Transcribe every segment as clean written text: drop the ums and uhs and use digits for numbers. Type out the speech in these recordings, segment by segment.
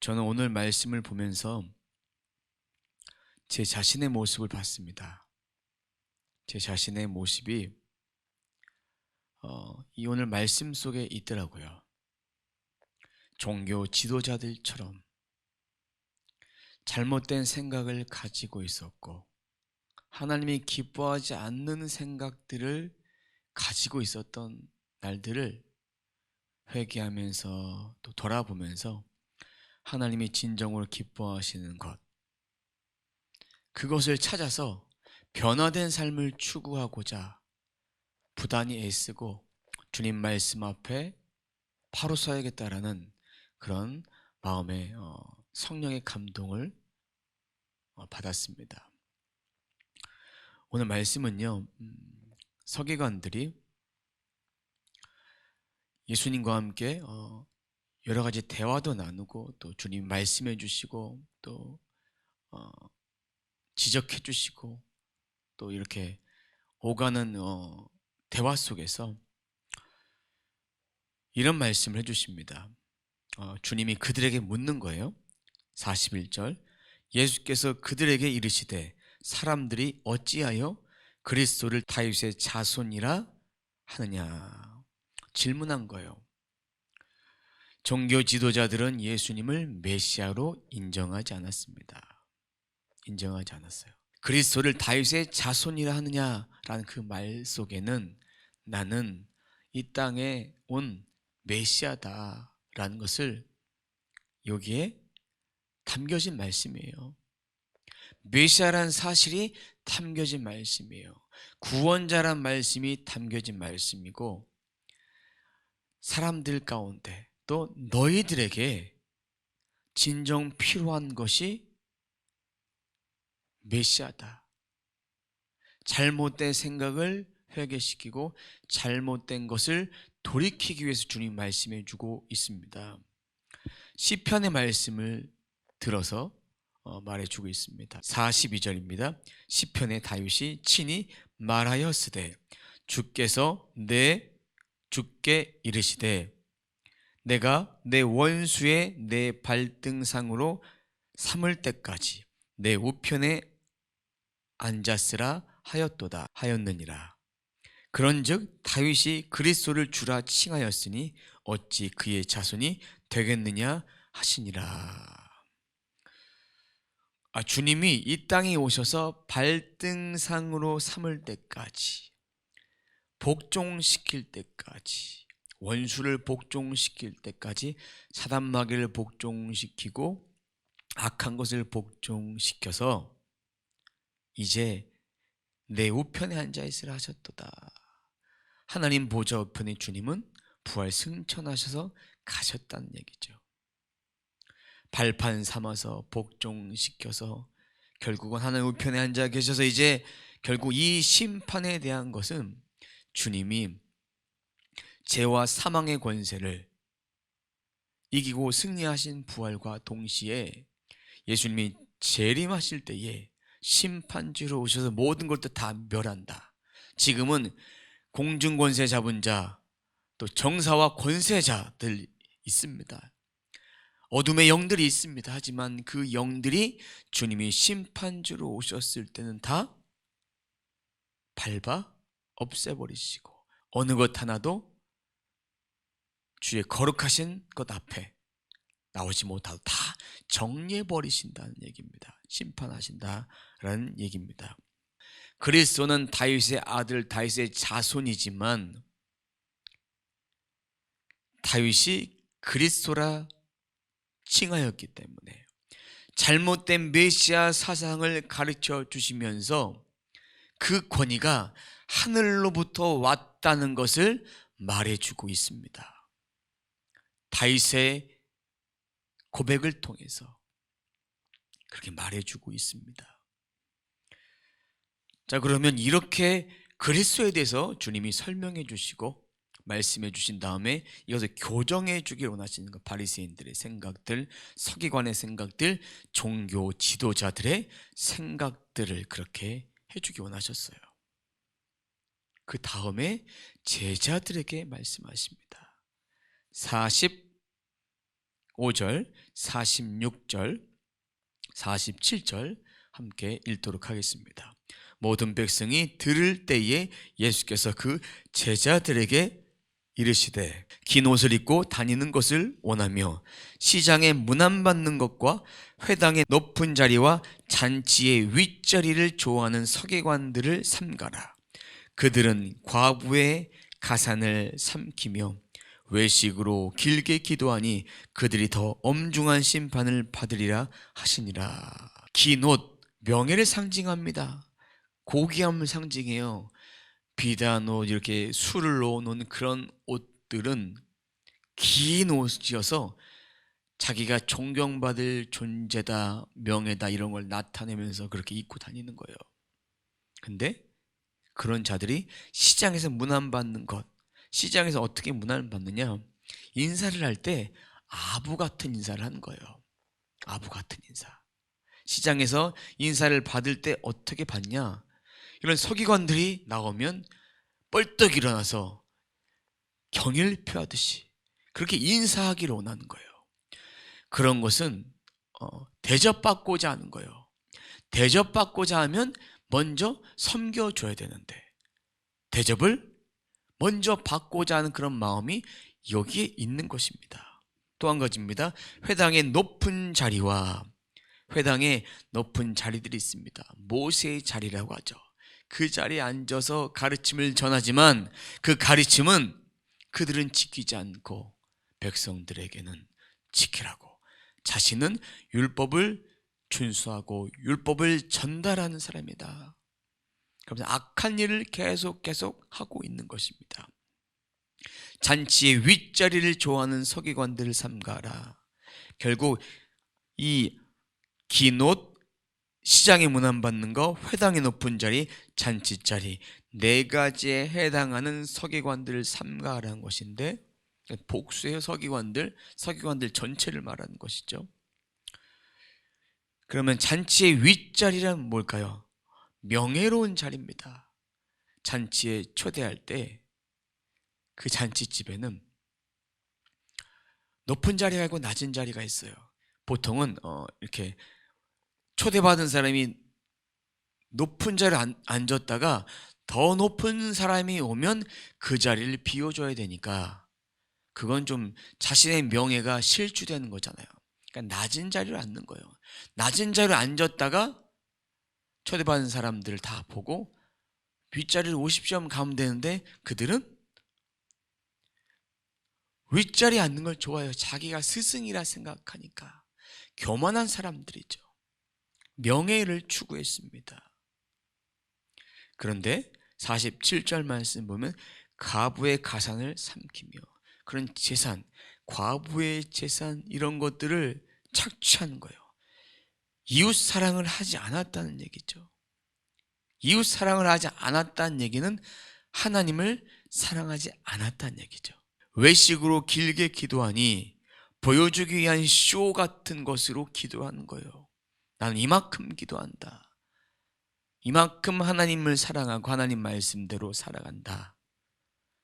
저는 오늘 말씀을 보면서 제 자신의 모습을 봤습니다. 제 자신의 모습이 이 오늘 말씀 속에 있더라고요. 종교 지도자들처럼 잘못된 생각을 가지고 있었고, 하나님이 기뻐하지 않는 생각들을 가지고 있었던 날들을 회개하면서 또 돌아보면서 하나님이 진정으로 기뻐하시는 것, 그것을 찾아서 변화된 삶을 추구하고자 부단히 애쓰고 주님 말씀 앞에 바로 서야겠다라는 그런 마음의 성령의 감동을 받았습니다. 오늘 말씀은요, 서기관들이 예수님과 함께 여러 가지 대화도 나누고 또 주님 말씀해 주시고 또 지적해 주시고 또 이렇게 오가는 대화 속에서 이런 말씀을 해주십니다. 주님이 그들에게 묻는 거예요. 41절, 예수께서 그들에게 이르시되 사람들이 어찌하여 그리스도를 다윗의 자손이라 하느냐, 질문한 거예요. 종교 지도자들은 예수님을 메시아로 인정하지 않았습니다. 인정하지 않았어요. 그리스도를 다윗의 자손이라 하느냐라는 그 말 속에는 나는 이 땅에 온 메시아다라는 것을 여기에 담겨진 말씀이에요. 메시아란 사실이 담겨진 말씀이에요. 구원자란 말씀이 담겨진 말씀이고, 사람들 가운데 또 너희들에게 진정 필요한 것이 메시아다. 잘못된 생각을 회개시키고 잘못된 것을 돌이키기 위해서 주님 말씀해 주고 있습니다. 시편의 말씀을 들어서 말해주고 있습니다. 42절입니다. 시편의 다윗이 친히 말하였으되 주께서 주께 이르시되 내가 내 원수의 내 발등상으로 삼을 때까지 내 우편에 앉았으라 하였느니라. 그런즉 다윗이 그리스도를 주라 칭하였으니 어찌 그의 자손이 되겠느냐 하시니라. 주님이 이 땅에 오셔서 발등상으로 삼을 때까지, 복종시킬 때까지, 원수를 복종시킬 때까지 사단 마귀를 복종시키고 악한 것을 복종시켜서 이제 내 우편에 앉아있으라 하셨도다. 하나님 보좌 우편에 주님은 부활 승천하셔서 가셨다는 얘기죠. 발판 삼아서 복종시켜서 결국은 하나님 우편에 앉아 계셔서 이제 결국 이 심판에 대한 것은 주님이 죄와 사망의 권세를 이기고 승리하신 부활과 동시에 예수님이 재림하실 때에 심판주로 오셔서 모든 것도 다 멸한다. 지금은 공중권세 잡은 자, 또 정사와 권세자들 있습니다. 어둠의 영들이 있습니다. 하지만 그 영들이 주님이 심판주로 오셨을 때는 다 밟아 없애버리시고 어느 것 하나도 주의 거룩하신 것 앞에 나오지 못하고 다 정리해버리신다는 얘기입니다. 심판하신다라는 얘기입니다. 그리스도는 다윗의 아들, 다윗의 자손이지만 다윗이 그리스도라 칭하였기 때문에 잘못된 메시아 사상을 가르쳐 주시면서 그 권위가 하늘로부터 왔다는 것을 말해주고 있습니다. 다윗의 고백을 통해서 그렇게 말해주고 있습니다. 자, 그러면 이렇게 그리스도에 대해서 주님이 설명해 주시고 말씀해 주신 다음에 이것을 교정해 주기를 원하시는 것, 바리새인들의 생각들, 서기관의 생각들, 종교 지도자들의 생각들을 그렇게 해주기 원하셨어요. 그 다음에 제자들에게 말씀하십니다. 45절, 46절, 47절 함께 읽도록 하겠습니다. 모든 백성이 들을 때에 예수께서 그 제자들에게 이르시되 긴 옷을 입고 다니는 것을 원하며 시장에 문안받는 것과 회당의 높은 자리와 잔치의 윗자리를 좋아하는 서기관들을 삼가라. 그들은 과부의 가산을 삼키며 외식으로 길게 기도하니 그들이 더 엄중한 심판을 받으리라 하시니라. 긴 옷, 명예를 상징합니다. 고귀함을 상징해요. 비단 옷, 이렇게 술을 넣어놓은 그런 옷들은 긴 옷이어서 자기가 존경받을 존재다, 명예다 이런 걸 나타내면서 그렇게 입고 다니는 거예요. 근데 그런 자들이 시장에서 문안받는 것, 시장에서 어떻게 문안을 받느냐, 인사를 할 때 아부 같은 인사를 하는 거예요. 아부 같은 인사. 시장에서 인사를 받을 때 어떻게 받냐, 이런 서기관들이 나오면 뻘떡 일어나서 경의를 표하듯이 그렇게 인사하기를 원하는 거예요. 그런 것은 대접받고자 하는 거예요. 대접받고자 하면 먼저 섬겨줘야 되는데 대접을 먼저 받고자 하는 그런 마음이 여기에 있는 것입니다. 또 한 가지입니다. 회당의 높은 자리와, 회당에 높은 자리들이 있습니다. 모세의 자리라고 하죠. 그 자리에 앉아서 가르침을 전하지만 그 가르침은 그들은 지키지 않고 백성들에게는 지키라고, 자신은 율법을 준수하고 율법을 전달하는 사람이다. 그러면서 악한 일을 계속 하고 있는 것입니다. 잔치의 윗자리를 좋아하는 서기관들을 삼가라. 결국 이 긴 옷, 시장에 문안받는 거, 회당의 높은 자리, 잔치 자리, 네 가지에 해당하는 서기관들을 삼가라는 것인데, 복수예요. 서기관들 전체를 말하는 것이죠. 그러면 잔치의 윗자리란 뭘까요? 명예로운 자리입니다. 잔치에 초대할 때 그 잔치집에는 높은 자리가 있고 낮은 자리가 있어요. 보통은 이렇게 초대받은 사람이 높은 자리에 앉았다가 더 높은 사람이 오면 그 자리를 비워줘야 되니까 그건 좀 자신의 명예가 실추되는 거잖아요. 그러니까 낮은 자리로 앉는 거예요. 낮은 자리로 앉았다가 초대받은 사람들을 다 보고 윗자리로 오십시오 하면 가면 되는데 그들은 윗자리에 앉는 걸 좋아해요. 자기가 스승이라 생각하니까. 교만한 사람들이죠. 명예를 추구했습니다. 그런데 47절 말씀 보면 과부의 가산을 삼키며, 그런 재산, 과부의 재산 이런 것들을 착취하는 거예요. 이웃 사랑을 하지 않았다는 얘기죠. 이웃 사랑을 하지 않았다는 얘기는 하나님을 사랑하지 않았다는 얘기죠. 외식으로 길게 기도하니 보여주기 위한 쇼 같은 것으로 기도하는 거예요. 나는 이만큼 기도한다. 이만큼 하나님을 사랑하고 하나님 말씀대로 살아간다.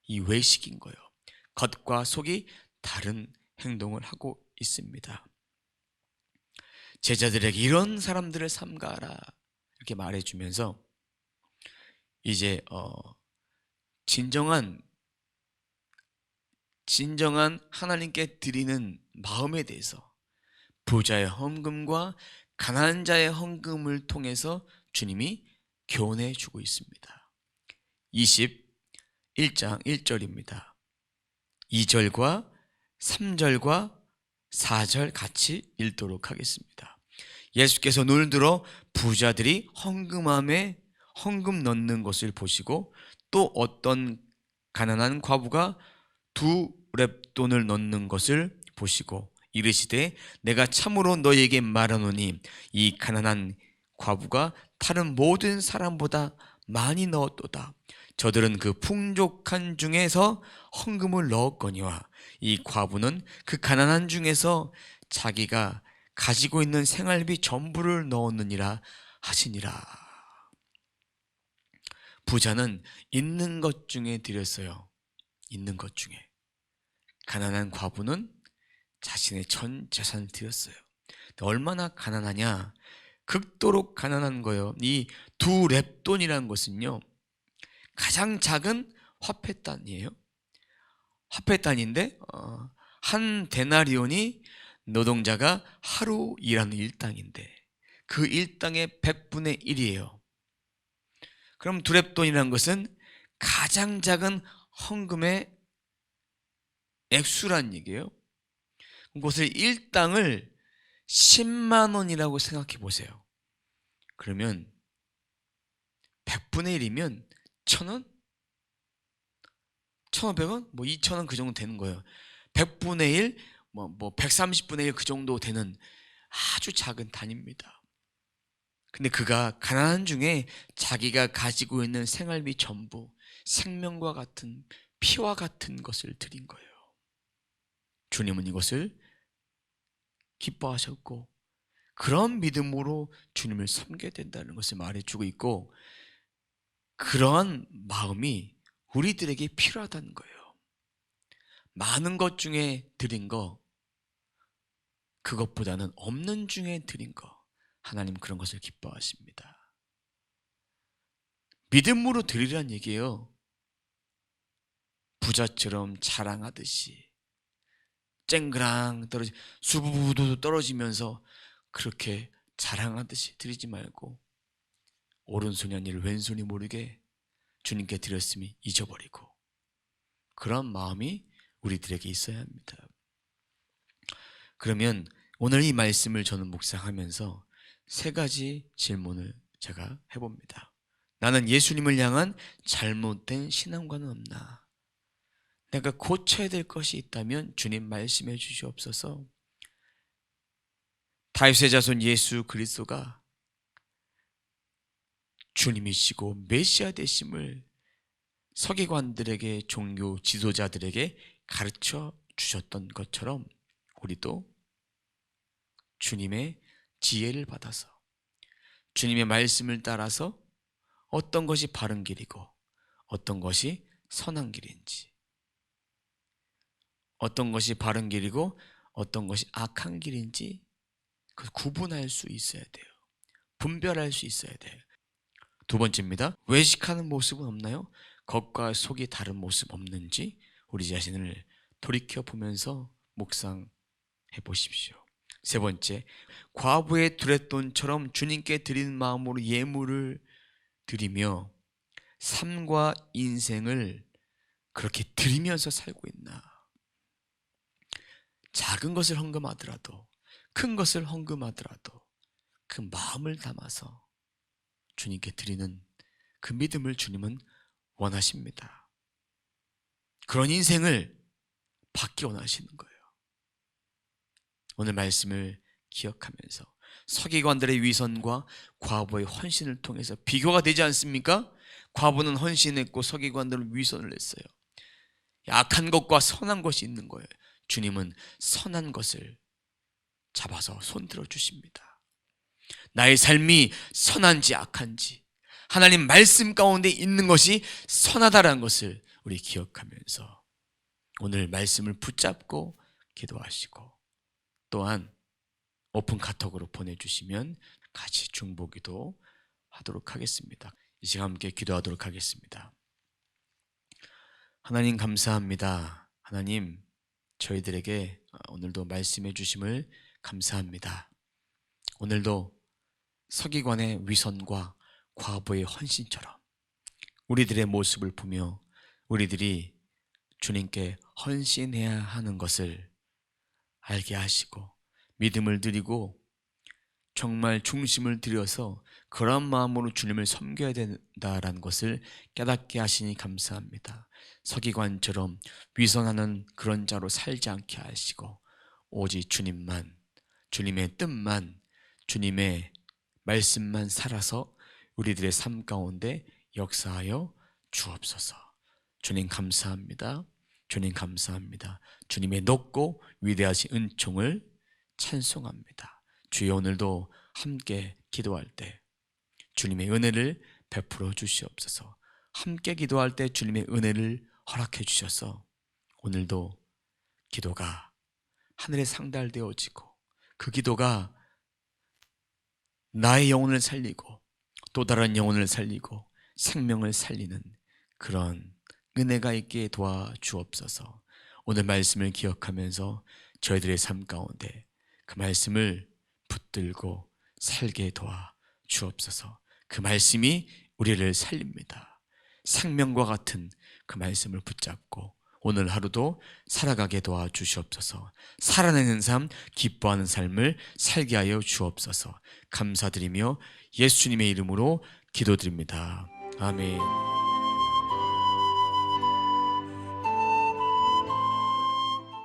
이 외식인 거예요. 겉과 속이 다른 행동을 하고 있습니다. 제자들에게 이런 사람들을 삼가라 이렇게 말해주면서 이제 진정한 하나님께 드리는 마음에 대해서 부자의 헌금과 가난한 자의 헌금을 통해서 주님이 교훈해 주고 있습니다. 21장 1절입니다. 2절과 3절과 4절 같이 읽도록 하겠습니다. 예수께서 눈을 들어 부자들이 헌금 넣는 것을 보시고 또 어떤 가난한 과부가 2렙돈을 넣는 것을 보시고 이르시되 내가 참으로 너희에게 말하노니 이 가난한 과부가 다른 모든 사람보다 많이 넣었도다. 저들은 그 풍족한 중에서 헌금을 넣었거니와 이 과부는 그 가난한 중에서 자기가 가지고 있는 생활비 전부를 넣었느니라 하시니라. 부자는 있는 것 중에 드렸어요. 있는 것 중에. 가난한 과부는 자신의 전 재산을 드렸어요. 얼마나 가난하냐? 극도로 가난한 거예요. 이 두 렙돈이라는 것은요, 가장 작은 화폐단이에요. 화폐단인데 한 데나리온이 노동자가 하루 일하는 일당인데 그 일당의 100분의 1이에요. 그럼 두 렙돈이라는 것은 가장 작은 헌금의 액수란 얘기예요. 그것을 일당을 10만 원이라고 생각해 보세요. 그러면 100분의 1이면 1,000원? 1,500원? 뭐 2,000원 그 정도 되는 거예요. 100분의 1, 뭐 130분의 1 그 정도 되는 아주 작은 단위입니다. 근데 그가 가난한 중에 자기가 가지고 있는 생활비 전부, 생명과 같은 피와 같은 것을 드린 거예요. 주님은 이것을 기뻐하셨고 그런 믿음으로 주님을 섬겨야 된다는 것을 말해주고 있고, 그러한 마음이 우리들에게 필요하다는 거예요. 많은 것 중에 드린 거, 그것보다는 없는 중에 드린 거, 하나님 그런 것을 기뻐하십니다. 믿음으로 드리란 얘기예요. 부자처럼 자랑하듯이 쨍그랑 수부부도 떨어지면서 그렇게 자랑하듯이 드리지 말고, 오른손이 아니라 왼손이 모르게 주님께 드렸음이 잊어버리고, 그런 마음이 우리들에게 있어야 합니다. 그러면 오늘 이 말씀을 저는 묵상하면서 세 가지 질문을 제가 해봅니다. 나는 예수님을 향한 잘못된 신앙관은 없나? 내가 고쳐야 될 것이 있다면 주님 말씀해 주시옵소서. 다윗의 자손 예수 그리스도가 주님이시고 메시아 되심을 서기관들에게, 종교 지도자들에게 가르쳐 주셨던 것처럼 우리도 주님의 지혜를 받아서 주님의 말씀을 따라서 어떤 것이 바른 길이고 어떤 것이 선한 길인지, 어떤 것이 바른 길이고 어떤 것이 악한 길인지 구분할 수 있어야 돼요. 분별할 수 있어야 돼요. 두 번째입니다. 외식하는 모습은 없나요? 겉과 속이 다른 모습 없는지 우리 자신을 돌이켜보면서 묵상해 보십시오. 세 번째, 과부의 두렛돈처럼 주님께 드리는 마음으로 예물을 드리며 삶과 인생을 그렇게 드리면서 살고 있나? 작은 것을 헌금하더라도, 큰 것을 헌금하더라도 그 마음을 담아서 주님께 드리는 그 믿음을 주님은 원하십니다. 그런 인생을 받기 원하시는 거예요. 오늘 말씀을 기억하면서 서기관들의 위선과 과부의 헌신을 통해서 비교가 되지 않습니까? 과부는 헌신했고 서기관들은 위선을 했어요. 악한 것과 선한 것이 있는 거예요. 주님은 선한 것을 잡아서 손들어 주십니다. 나의 삶이 선한지 악한지 하나님 말씀 가운데 있는 것이 선하다라는 것을 우리 기억하면서 오늘 말씀을 붙잡고 기도하시고, 또한 오픈 카톡으로 보내주시면 같이 중보기도 하도록 하겠습니다. 이 시간 함께 기도하도록 하겠습니다. 하나님 감사합니다. 하나님, 저희들에게 오늘도 말씀해 주심을 감사합니다. 오늘도 서기관의 위선과 과부의 헌신처럼 우리들의 모습을 보며 우리들이 주님께 헌신해야 하는 것을 알게 하시고 믿음을 드리고 정말 중심을 들여서 그런 마음으로 주님을 섬겨야 된다라는 것을 깨닫게 하시니 감사합니다. 서기관처럼 위선하는 그런 자로 살지 않게 하시고 오직 주님만, 주님의 뜻만, 주님의 말씀만 살아서 우리들의 삶 가운데 역사하여 주옵소서. 주님 감사합니다. 주님 감사합니다. 주님의 높고 위대하신 은총을 찬송합니다. 주여, 오늘도 함께 기도할 때 주님의 은혜를 베풀어 주시옵소서. 함께 기도할 때 주님의 은혜를 허락해 주셔서 오늘도 기도가 하늘에 상달되어지고 그 기도가 나의 영혼을 살리고 또 다른 영혼을 살리고 생명을 살리는 그런 은혜가 있게 도와주옵소서. 오늘 말씀을 기억하면서 저희들의 삶 가운데 그 말씀을 붙들고 살게 도와주옵소서. 그 말씀이 우리를 살립니다. 생명과 같은 그 말씀을 붙잡고 오늘 하루도 살아가게 도와주시옵소서. 살아내는 삶, 기뻐하는 삶을 살게 하여 주옵소서. 감사드리며 예수님의 이름으로 기도드립니다. 아멘.